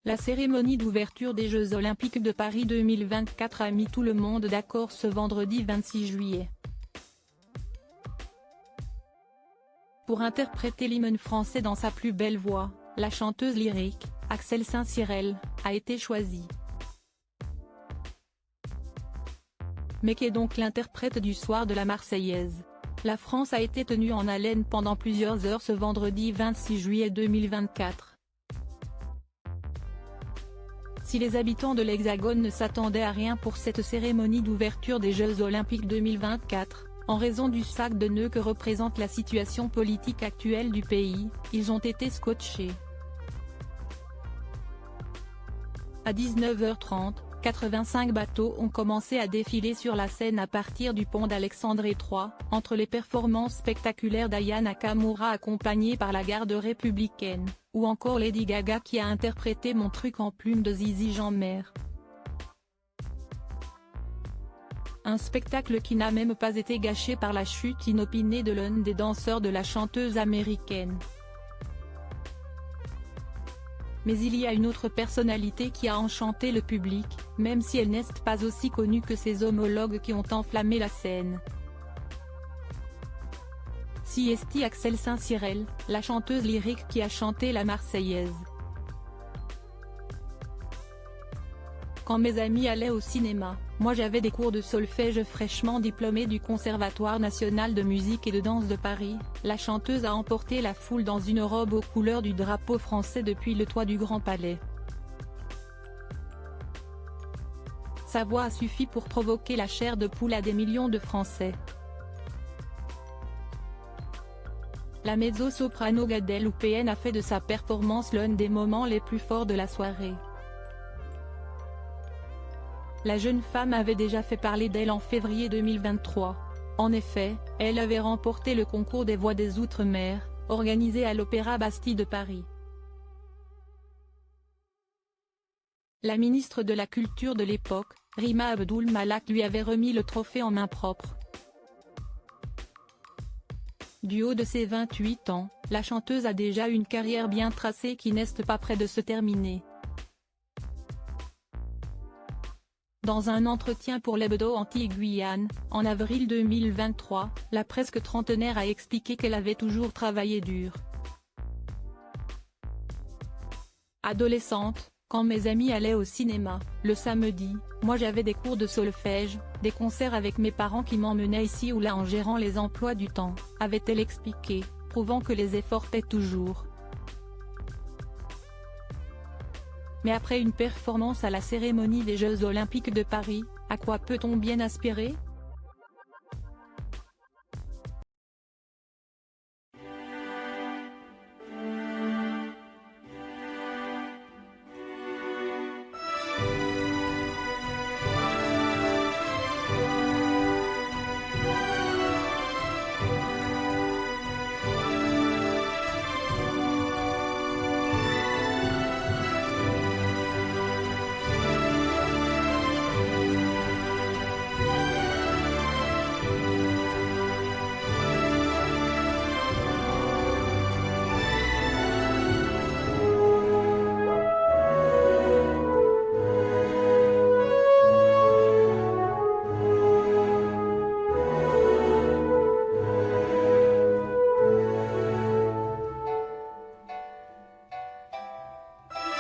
La cérémonie d'ouverture des Jeux Olympiques de Paris 2024 a mis tout le monde d'accord ce vendredi 26 juillet. Pour interpréter l'hymne français dans sa plus belle voix, la chanteuse lyrique, Axelle Saint-Cyr, a été choisie. Mais qu'est donc l'interprète du soir de la Marseillaise? La France a été tenue en haleine pendant plusieurs heures ce vendredi 26 juillet 2024. Si les habitants de l'Hexagone ne s'attendaient à rien pour cette cérémonie d'ouverture des Jeux Olympiques 2024, en raison du sac de nœuds que représente la situation politique actuelle du pays, ils ont été scotchés. À 19h30, 85 bateaux ont commencé à défiler sur la Seine à partir du pont d'Alexandre III, entre les performances spectaculaires d'Aya Nakamura accompagnée par la garde républicaine, ou encore Lady Gaga qui a interprété Mon truc en plume de Zizi Jeanmaire. Un spectacle qui n'a même pas été gâché par la chute inopinée de l'un des danseurs de la chanteuse américaine. Mais il y a une autre personnalité qui a enchanté le public, même si elle n'est pas aussi connue que ses homologues qui ont enflammé la scène. C'est Axelle Saint-Cyr, la chanteuse lyrique qui a chanté la Marseillaise. Quand mes amis allaient au cinéma, moi j'avais des cours de solfège fraîchement diplômée du Conservatoire national de musique et de danse de Paris, la chanteuse a emporté la foule dans une robe aux couleurs du drapeau français depuis le toit du Grand Palais. Sa voix a suffi pour provoquer la chair de poule à des millions de Français. La mezzo-soprano guadeloupéenne a fait de sa performance l'un des moments les plus forts de la soirée. La jeune femme avait déjà fait parler d'elle en février 2023. En effet, elle avait remporté le concours des voix des Outre-mer, organisé à l'Opéra Bastille de Paris. La ministre de la Culture de l'époque, Rima Abdul Malak lui avait remis le trophée en main propre. Du haut de ses 28 ans, la chanteuse a déjà une carrière bien tracée qui n'est pas près de se terminer. Dans un entretien pour l'hebdo Antilles-Guyane, en avril 2023, la presque trentenaire a expliqué qu'elle avait toujours travaillé dur. Adolescente, quand mes amis allaient au cinéma, le samedi, moi j'avais des cours de solfège, des concerts avec mes parents qui m'emmenaient ici ou là en gérant les emplois du temps, avait-elle expliqué, prouvant que les efforts paient toujours. Mais après une performance à la cérémonie des Jeux Olympiques de Paris, à quoi peut-on bien aspirer?